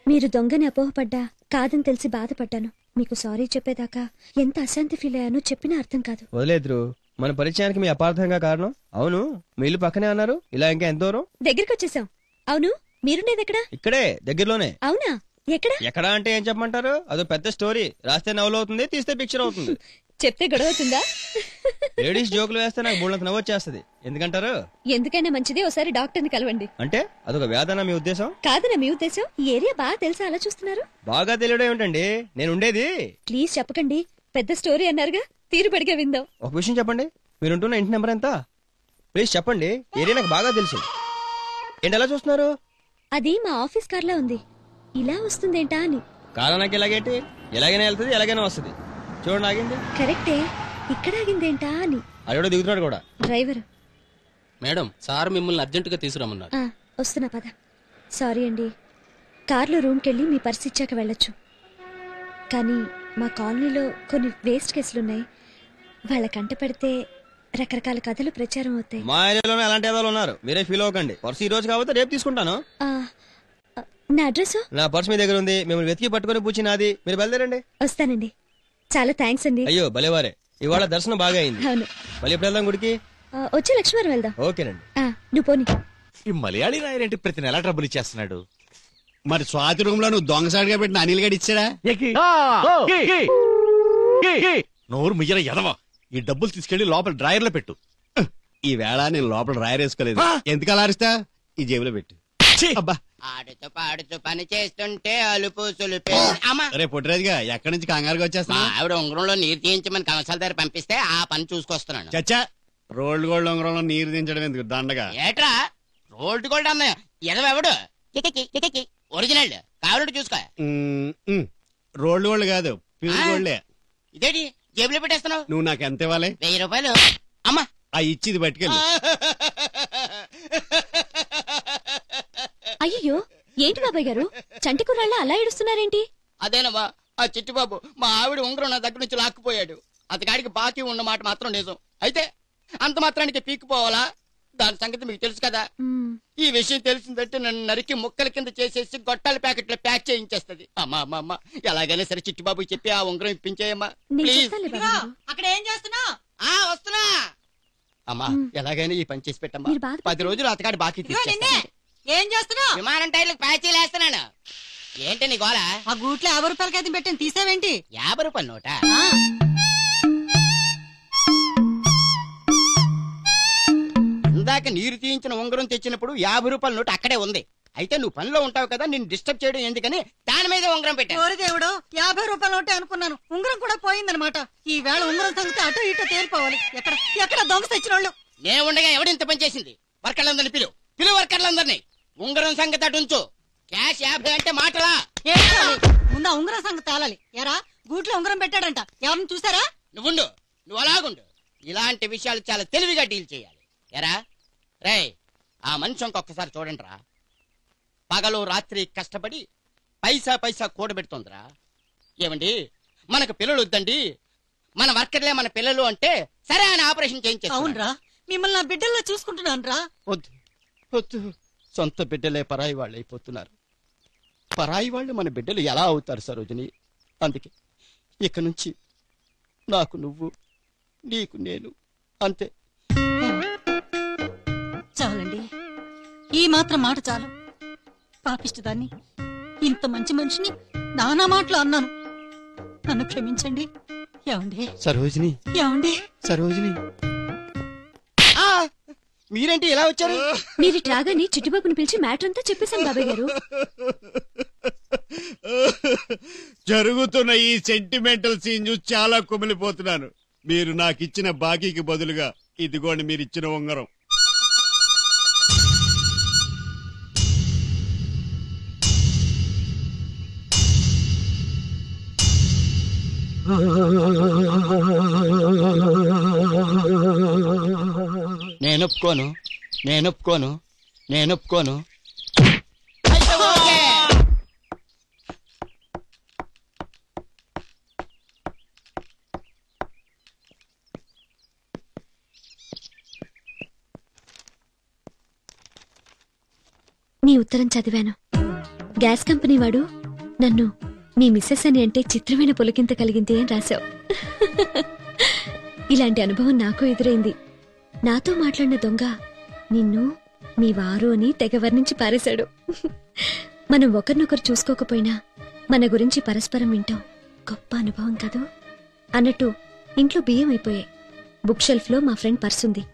మీరు దొంగని అపోహపడ్డా కాదని తెలిసి బాధపడ్డాను. మీకు సారీ చెప్పేదాకా ఎంత అశాంతి ఫీల్ అయ్యానో చెప్పినా అర్థం కాదు. వదిలేదురు, మన పరిచయానికి మీ అపార్థంగా కారణం. అవును, మీ ఇల్లు పక్కనే అన్నారు, ఇలా ఇంకా ఎంత దూరం? దగ్గరికి వచ్చేసాం. అవును, మీరుండేది ఎక్కడ? ఇక్కడే దగ్గరలోనే. అవునా, ఎక్కడ? ఎక్కడ అంటే ఏం చెప్పమంటారు, అదో పెద్ద స్టోరీ. రాస్తే నవ్వులు అవుతుంది, తీస్తే పిక్చర్ అవుతుంది. చెప్తే గొడవ అవుతుందా? లేడీస్ జోకులు వేస్తే నాకు బోళ్ళంత నవ్వు వచ్చేస్తుంది. ఎందుకంటారు? ఎందుకైనా మంచిది ఒకసారి డాక్టర్ని కలవండి. అంటే అదొక వ్యాధన మీ ఉద్దేశం? కాదనా మీ ఉద్దేశం. ఈ ఏరియా బాగా తెలుసా అలా చూస్తున్నారు? బాగా తెలియడం ఏమిటండి, నేను ఉండేది. ప్లీజ్ చెప్పకండి, పెద్ద స్టోరీ అన్నారుగా, తీరుబడిగా విందాం. ఒక విషయం చెప్పండి, మీరుంటున్న ఇంటి నెంబర్ ఎంత? ప్లీజ్ చెప్పండి, ఏరియా నాకు బాగా తెలుసు. ఏంటి ఎలా చూస్తున్నారు? అది మా ఆఫీస్ కార్లా ఉంది, ఇలా వస్తుందేంటా అని. కారా నాకు ఇలాగేంటి, ఎలాగైనా వెళ్తుంది, ఎలాగైనా వస్తుంది. చూడండి ఆగింది. కరెక్టే, ఇక్కడ ఆగిందేంటా అని. అడిగో దిగుతున్నాడు కూడా. డ్రైవర్ మేడం, సార్ మిమ్మల్ని అర్జెంటుగా తీసుకురమ్మన్నారు. వస్తున్నా పద. సారీ అండి, కార్లో రూమ్కి వెళ్ళి మీ పర్స్ ఇచ్చాక వెళ్ళొచ్చు. కానీ మా కాలనీలో కొన్ని వేస్ట్ కేసులున్నాయి, వాళ్ళ కంట పెడితే రకరకాల కథలు ప్రచారం అవుతాయి. మా ఏరియాలోనే అలాంటి ఏదో ఉన్నారు, మీరే ఫీల్ అవ్వకండి. పర్స్ ఈ రోజు కాబట్టి రేపు తీసుకుంటాను. నా అడ్రస్? నా పర్స్ మీ దగ్గర ఉంది, మిమ్మల్ని వెతికి పట్టుకుని పూచి నాది. మీరు బయలుదేరండి. వస్తానండి. చాలా థ్యాంక్స్ అండి. అయ్యో భలేవారే, ఇవాళ దర్శనం బాగా అయింది. అవును. మళ్ళీ ఎప్పుడు వెళ్దాం గుడికి? వచ్చే లక్ష్మీవారం వెళ్దాం. ఓకేనండి. నువ్వు పోనీ. ఈ మలయాళీ నాయరేంటి ప్రతి నెల ట్రబుల్ ఇచ్చేస్తున్నాడు? మరి స్వాతి రూమ్ లో నువ్వు దొంగసాడిగా పెట్టిన అనిల్ గడి ఇచ్చాడా? నోరు ముయ్యర ఎదవా, ఈ డబ్బులు తీసుకెళ్లి లోపల డ్రాయర్ లో పెట్టు. ఈ వేళ నేను లోపల డ్రాయర్ వేసుకోలేదు. ఎందుకు అలా అరుస్తా? ఈ జేబులో పెట్టు. అబ్బా, ఆడుతూ పాడుతూ పని చేస్తుంటే అలుపు సులుపే. రే పుట్టిరాజుగా, ఎక్కడి నుంచి కంగారుగా వచ్చేస్తా? ఆవిడ ఉంగరంలో నీరు తీయించమని కమసాల దగ్గర పంపిస్తే ఆ పని చూసుకొస్తున్నాను. చచ్చా, రోల్డ్ గోల్డ్ ఉంగరంలో నీరు దించడం ఎందుకు దండగా? ఏట్రా రోల్డ్ గోల్డ్ అన్న ఎదవెవడు? ఒరిజినల్ కావాలంటే చూసుకో. రోల్డ్ గోల్డ్ కాదు, ప్యూర్ గోల్డే. ఇదేంటి జేబులో పెట్టేస్తున్నావు? నువ్వు నాకు ఎంత ఇవ్వాలి? 1000 రూపాయలు. అమ్మా, ఆ ఇచ్చి ఇది పట్టుకెళ్ళి. అయ్యో, ఏంటి బాబాయ్ గారు, చంటి కుర్రాళ్ళ అలా ఏడుస్తున్నారేంటి? అదేనమ్మా, ఆ చిట్టిబాబు మా ఆవిడ ఉంగరం నా దగ్గర నుంచి లాక్కుపోయాడు. అతగాడికి బాకీ ఉన్న మాట మాత్రం నిజం. అయితే అంత మాత్రానికి పీక్కుపోవాలా? దాని సంగతి మీకు తెలుసు కదా. ఈ విషయం తెలిసిందంటే నన్ను నరికి ముక్కల కింద చేసేసి గొట్టాల ప్యాకెట్లో ప్యాక్ చేయించేస్తుంది. అమ్మా అమ్మా అమ్మా, ఎలాగైనా సరే చిట్టిబాబు చెప్పి ఆ ఉంగరం ఇప్పించేయమ్మా ప్లీజ్. అక్కడ ఏం చేస్తున్నావు? వస్తున్నా అమ్మా, ఎలాగైనా ఈ పని చేసి పెట్టమ్మా. 10 రోజులు అతగాడి బాకీ తీసేస్తాను. ఏం చేస్తున్నావు? విమానం టైర్లకు ప్యాచీలు వేస్తున్నాను. ఏంటి నీ గోళ? ఆ గూట్లో 50 రూపాయలకి అయితే పెట్టిన తీసావేంటి? 50 రూపాయల నోట? ఇందాక నీరు తీయించిన ఉంగరం తెచ్చినప్పుడు 50 రూపాయల నోటు అక్కడే ఉంది. అయితే నువ్వు పనిలో ఉంటావు కదా, నిన్ను డిస్టర్బ్ చేయడం ఎందుకని దాని మీద ఉంగరం పెట్టాను. ఓరి దేవుడు, 50 రూపాయల నోటే అనుకున్నాను, ఉంగరం కూడా పోయిందనమాట. ఈ వేళ ఉంగరం సంగతి అటు ఇటు తేలిపోవాలి. ఎక్కడ ఎక్కడ దొంగ తెచ్చిన వాళ్ళు? నేను ఉండగా ఎవడింత పని చేసింది? వర్కర్లందరినీ పిలు వర్కర్లందరినీ. ఉంగరం సంగతి అటు ఉంచు. క్యాష్ 50 అంటే మాటలా? ముందు ఉంగరం సంగతి తేలాలి. ఎరా గూట్లో ఉంగరం పెట్టాడంట, ఎవరిని చూసారా? నువ్వు అలాగుండు. ఇలాంటి విషయాలు చాలా తెలివిగా డీల్ చేయాలి. ఎరా రే, ఆ మనిషి ఇంకొకసారి చూడండి రా. పగలు రాత్రి కష్టపడి పైసా కూడబెడుతోందిరా. ఏమండి, మనకు పిల్లలు వద్దండి, మన వర్కర్లే మన పిల్లలు అంటే సరే అని ఆపరేషన్ చేయించే. అవునరా, మిమ్మల్ని నా బిడ్డల్లో చూసుకుంటున్నాను రా. వద్దు, సొంత బిడ్డలే పరాయి వాళ్ళు అయిపోతున్నారు. పరాయి వాళ్ళు మన బిడ్డలు ఎలా అవుతారు సరోజిని? అందుకే ఇక నుంచి నాకు నువ్వు, నీకు నేను, అంతే. చాలండి, ఈ మాత్రం మాట చాలు. పాపిష్టదాన్ని, ఇంత మంచి మనిషిని నానా మాటలు అన్నాను, నన్ను క్షమించండి. ఏమండి సరోజిని, ఏమండి సరోజిని, మీరేంటి ఇలా వచ్చారు? మీరు రాగానే చిట్టుబాబుని పిలిచి మ్యాటర్ అంతా చెప్పేశాను బాబాయ్ గారు. జరుగుతున్న ఈ సెంటిమెంటల్ సీన్ చూసి చాలా కుమిలిపోతున్నాను. మీరు నాకు ఇచ్చిన బాకీకి బదులుగా ఇదిగోండి మీరు ఇచ్చిన ఉంగరం. నేనొప్పుకోను నేనొప్పుకోను నేనొప్పుకోను. నీ ఉత్తరం చదివాను. గ్యాస్ కంపెనీ వాడు నన్ను మీ మిస్సెస్ అని అంటే చిత్రమైన పులకింత కలిగింది అని రాశావు. ఇలాంటి అనుభవం నాకు ఎదురైంది. నాతో మాట్లాడిన దొంగ నిన్ను మీ వారు అని తెగ వర్ణించి పారేశాడు. మనం ఒకరినొకరు చూసుకోకపోయినా మన గురించి పరస్పరం వింటాం. గొప్ప అనుభవం కదూ. అన్నట్టు ఇంట్లో బియ్యం అయిపోయాయి. బుక్ షెల్ఫ్ లో మా ఫ్రెండ్ పర్స్ ఉంది.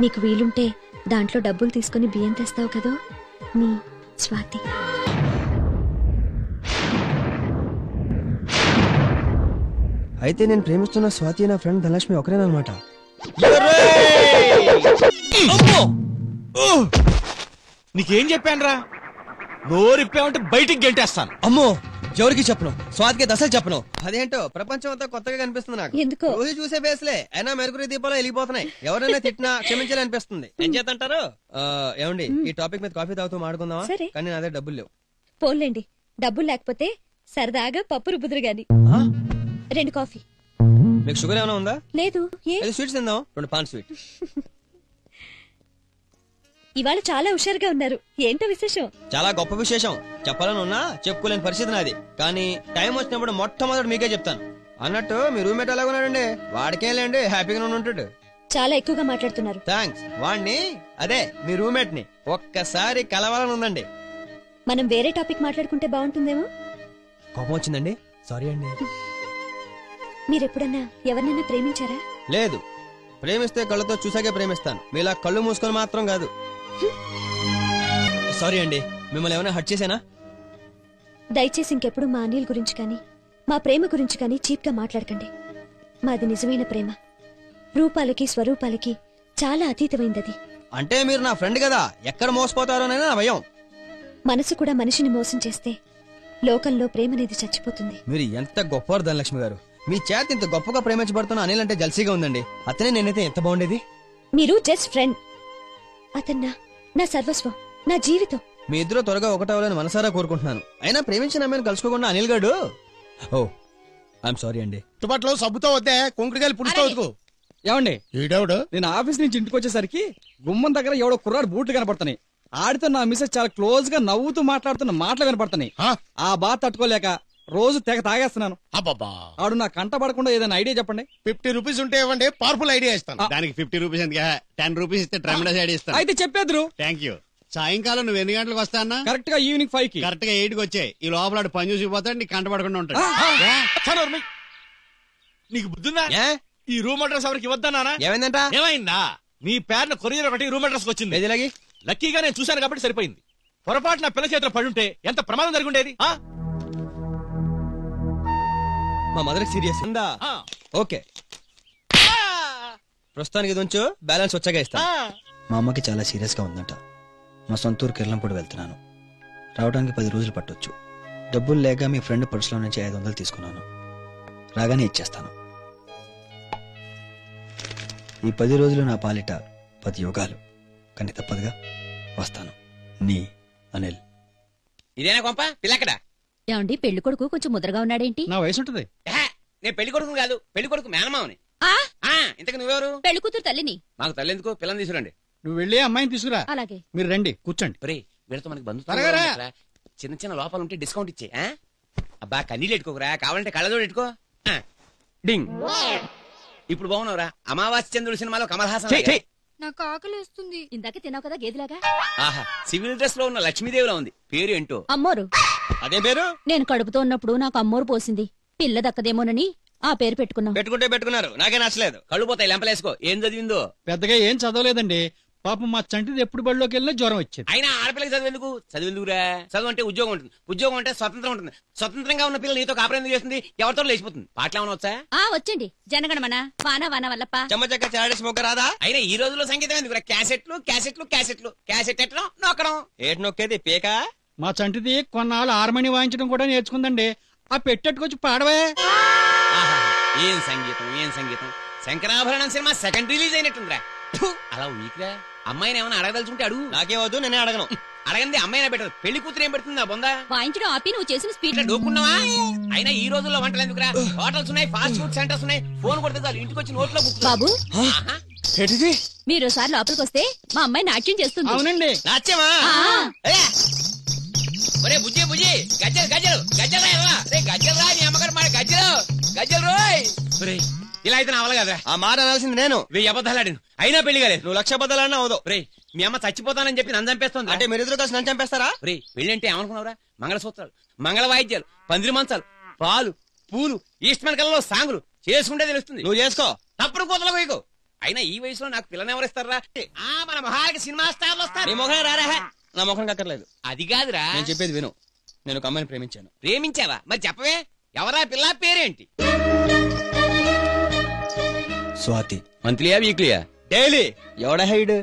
నీకు వీలుంటే దాంట్లో డబ్బులు తీసుకుని బియ్యం తెస్తావు కదూ. నీ స్వాతి. అయితే నేను ప్రేమిస్తున్న స్వాతి నా ఫ్రెండ్ ధనలక్ష్మి ఒకరేనమాట. నీకేం చెప్పానురా? నోరిప్పావంటే బయటికి గెంటేస్తాను. అమ్మో, ఎవరికి చెప్పను, స్వాతికి అసలు చెప్పను. అదేంటో ప్రపంచం అంతా కొత్తగా కనిపిస్తుంది నాకు. ఎందుకో రోజు చూసే బేస్లే అయినా మెరుగురి దీపాలు వెలిగిపోతున్నాయి. ఎవరైనా తిట్టినా క్షమించాలి అనిపిస్తుంది. ఏం చేతంటారు? ఏమండి, ఈ టాపిక్ మీద కాఫీ తాగుతూ మాడుకుందామా? సరే. కానీ నా దగ్గర డబ్బులు లేవు. పోన్లేండి, డబ్బులు లేకపోతే సరదాగా పప్పు రుబ్బుదురు గాని. 2 కాఫీ. మీకు షుగర్ ఏమైనా ఉందా? లేదు. ఏ అది స్వీట్స్ తిందాం. 2 పాన్ స్వీట్. ఇవాళ చాలా హుషారుగా ఉన్నారు. ఏంటో విశేషం? చాలా గొప్ప విశేషం. చెప్పాలని ఉన్నా చెప్పుకోలేని పరిస్థితి నాది. కానీ టైం వచ్చినప్పుడు మొట్టమొదటి మీకే చెప్తాను. అన్నట్టు మీ రూమ్మేట్ ఎలాగ ఉన్నాడండి? వాడికేం లేండి, హ్యాపీగా ఉంటాడు. చాలా ఎక్కువగా మాట్లాడుతున్నారు. థ్యాంక్స్. వాడిని, అదే మీ రూమ్మేట్ ని ఒక్కసారి కలవాలని ఉందండి. మనం వేరే టాపిక్ మాట్లాడుకుంటే బాగుంటుందేమో. కోపం వచ్చిందండి, సారీ అండి. మీరెప్పుడన్నా ఎవరినైనా ప్రేమించారా? లేదు, ప్రేమిస్తే కళ్ళతో చూసాకే ప్రేమిస్తాను. మీలా కళ్ళు మూసుకొని మాత్రం కాదు. సారీ అండి, మిమ్మల్ని ఏమైనా హర్ట్ చేశానా? దయచేసి ఇంకెప్పుడు మా అనిల్ గురించి కానీ మా ప్రేమ గురించి కానీ చీప్ గా మాట్లాడకండి. మాది నిజమైన ప్రేమ. రూపాలకి స్వరూపాలకి చాలా అతీతమైందది. అంటే మీరు నా ఫ్రెండ్ కదా, ఎక్కడ మోసపోతారోనైనా నా భయం. మనసు కూడా మనిషిని మోసం చేస్తే లోకంలో ప్రేమనేది చచ్చిపోతుంది. మీరు ఎంత గొప్పవారు ధనలక్ష్మి గారు. మీ చేత ఇంత గొప్పగా ప్రేమించబడుతున్న అనిల్ అంటే జల్సీగా ఉందండి. అతనే నేనైతే ఎంత బాగుండేది. మీరు జస్ట్ ఫ్రెండ్. అతన్నా నా సర్వస్వం, నా జీవితం. మీ ఇద్దరు త్వరగా ఒకటవ్వాలని మనసారా కోరుకుంటున్నాను. అయినా ప్రేమించిన అమ్మాయిని కలుసుకోకుండా అనిల్ గారు. ఓ ఐఎమ్ సారీ అండి. తుపాట్లో సబ్బుతో వద్దే, కొంకుడికాయలు పుడుస్తూ. ఏమండి, ఈడవుడు నేను ఆఫీస్ నుంచి ఇంటికి వచ్చేసరికి గుమ్మం దగ్గర ఎవడో కుర్రాడు బూట్లు కనపడుతున్నాయి. ఆడితో నా మిస్సెస్ చాలా క్లోజ్ గా నవ్వుతూ మాట్లాడుతున్న మాటలు కనపడుతున్నాయి. ఆ బాధ తట్టుకోలేక రోజు తెగ తాగేస్తున్నాను. అబ్బబ్బా, ఆడు నా కంట పడకుండా ఏదైనా ఐడియా చెప్పండి. 50 రూపీస్ ఉంటే ఇవ్వండి, పవర్ఫుల్ ఐడియా ఇస్తాను. దానికి 50 రూపీస్ ఎందుకు? 10 రూపీస్ ఇస్తే ట్రమిడస్ ఐడియా ఇస్తాను. అయితే చెప్పేద్దరు. Thank you. సాయంకాలం నువ్వు ఎన్ని గంటలకు వస్తా అన్నా? కరెక్ట్ గా ఈవినింగ్ 5 కి. కరెక్ట్ గా 8 కి వచ్చాయి. ఈ లోపల పని చూసిపోతాడు, నీకు కంట పడకుండా ఉంటాడు. నీకు బుద్ధిందా? ఏ? ఈ రూమ్ అడ్రస్ ఎవరికి ఇవ్వద్దన్నానా? ఏమైందంట? ఏమైందా? నీ పేరున కొరియర్ ఒకటి రూమ్ అడ్రస్ వచ్చింది. ఎదిలాగి లక్కీగా నేను చూశాను కాబట్టి సరిపోయింది. పొరపాటు నా పిల్ల చేతిలో పడుంటే ఎంత ప్రమాదం జరుగుండేది. మా మదర్ సీరియస్ ఉందా? ఓకే, ప్రస్తుతానికి ఇది ఉంచు, బ్యాలెన్స్ వచ్చాక ఇస్తా. మా అమ్మకి చాలా సీరియస్ గా ఉందంట. మా సొంతూరు కిర్లంపూడి వెళ్తున్నాను. రావడానికి 10 రోజులు పట్టొచ్చు. డబ్బులు లేక మీ ఫ్రెండ్ పర్సులో నుంచి 500 తీసుకున్నాను. రాగానే ఇచ్చేస్తాను. ఈ 10 రోజులు నా పాలిట 10 యోగాలు. కానీ తప్పదుగా, వస్తాను. నీ అనిల్. ఇదేనా కొంప పిల్లక్కడ? ఏమండి, పెళ్లి కొడుకు కొంచెం ముద్రగా ఉన్నాడేంటి? నా వయసు ఉంటుంది. నేను పెళ్లి కొడుకు కాదు, పెళ్లి కొడుకు మేనమావని. ఇంతకు నువ్వెవరు? పెళ్లి కూతురు తల్లిని. మాకు తల్లి ఎందుకు? పిల్లని తీసుకురండి. నువ్వు వెళ్ళి అమ్మాయిని తీసుకురా. అలాగే. మీరు రండి, కూర్చోండి. వీళ్ళతో మనకి త్వరగా రా. చిన్న చిన్న లోపాలు ఉంటే డిస్కౌంట్ ఇచ్చే. అబ్బా కన్నీళ్ళు ఎట్టుకోకరా, కావాలంటే కళ్ళజోడు ఎట్టుకో. డింగ్. ఇప్పుడు బాగున్నావురా? అమావాస్య చంద్రుడు సినిమాలో కమల్ హాసన్. నాకు ఆకలి వస్తుంది. ఇందాక తిన్నావు కదా గేదెలాగా. ఆహా, సివిల్ డ్రెస్ లో ఉన్న లక్ష్మీదేవిలా ఉంది. పేరు ఏంటో? అమ్మోరు. అదే పేరు? నేను కడుపుతో ఉన్నప్పుడు నాకు అమ్మోరు పోసింది. పిల్ల దక్కదేమోనని ఆ పేరు పెట్టుకున్నాం. పెట్టుకుంటే పెట్టుకున్నారు, నాకే నచ్చలేదు. కళ్ళు పోతాయి, లెంపలేసుకో. ఏం చదివిందో? పెద్దగా ఏం చదవలేదండి. పాపం మా చంటిది ఎప్పుడు బడిలోకి వెళ్ళినా జ్వరం వచ్చేది. అయినా ఆడపిల్లకి చదివేందుకు? చదివేందుకురా? చదువు అంటే ఉద్యోగం ఉంటుంది, ఉద్యోగం అంటే స్వతంత్రం ఉంటుంది. స్వతంత్రంగా ఉన్న పిల్లలు నీతో కాపురం ఎందుకు చేస్తుంది? ఎవరితో లేచిపోతుంది. పాటలు ఏమైనా వచ్చా? వచ్చండి. జనగణమన వాన వాన వల్లప్ప. చెమ్మచక్క చాడేసి మొక్క రాదా? అయినా ఈ రోజుల్లో సంగీతం ఎందుకురా? క్యాసెట్లు క్యాసెట్లు క్యాసెట్లు క్యాసెట్ ఎట్టడం నొక్కడం. ఏటి నొక్కేది పేక? మా చంటిది కొన్నాళ్ళు హార్మోని వాయించడం కూడా నేర్చుకుందండి. ఆ పెట్టెట్టుకొచ్చి పాడవే. ఏం సంగీతం ఏం సంగీతం. శంకరాభరణం సినిమా సెకండ్ రిలీజ్ అయినట్టుందిరా. ఫు, అలా వీక్రా. అమ్మాయిని ఏమైనా అడగదలుచుకుంటే అడుగు. నాకేమవుతూ నేనే అడగను. అడగంది అమ్మాయినా బెటర్. పెళ్లి కూతురు ఏం పెడుతుంది ఆ బొందా? వాయించడం ఆపి నువ్వు చేసిన స్పీడ్ ఇట్లా డోక్కున్నావా? అయినా ఈ రోజుల్లో వంటలు ఎందుకురా? హోటల్స్ ఉన్నాయి, ఫాస్ట్ ఫుడ్ సెంటర్స్ ఉన్నాయి. ఫోన్ కొడితే చాలు ఇంటికి వచ్చి నోట్లో బుక్. బాబు ఆహా. మీరు ఒకసారి లోపలికి వస్తే మా అమ్మాయి నాట్యం చేస్తుంది. అవునండి. నాట్యమా? ఒరే బుజ్జి బుజ్జి, గజ్జలు గజ్జలు గజ్జలు రా. రే గజ్జలు రా, నీ అమ్మగారు మాట గజ్జలు గజ్జలు రోయ్. ఒరే ఇలా అయితే నా వల్ల కదరా. ఆ మాట అనాల్సింది నేను. 1000 అబద్ధాలు ఆడాను, అయినా పెళ్లి కాలేదు. నువ్వు 1,00,000 అబద్ధాలన్నా అవదు. రే మీ అమ్మ చచ్చిపోతానని చెప్పి నన్ను చంపేస్తుంది. అంటే మీరిద్దరు కలిసి నన్ను చంపేస్తారా? రే పెళ్లి అంటే ఏమనుకున్నావురా? మంగళసూత్రాలు, మంగళ వాయిద్యాలు, పందిరి మంచాలు, పాలు పూలు, ఈస్ట్మన్ కళ్ళలో సాంగులు చేసుకుంటే తెలుస్తుంది. నువ్వు చేసుకో. తప్పుడు కూతలు పోయికో. అయినా ఈ వయసులో నాకు పిల్లని ఎవరిస్తారా? మన మొహాలకి సినిమా స్టార్లు వస్తారు. నీ ముఖం రారా? నా ముఖం కక్కర్లేదు. అది కాదురా, నేను చెప్పేది విను. నేను ఒక అమ్మాయిని ప్రేమించాను. ప్రేమించావా? మరి చెప్పవే, ఎవరా పిల్ల? పేరేంటి? స్వాతి. మంత్లీయా వీక్లీయా? డైలీ. ఎవడ హైడ్?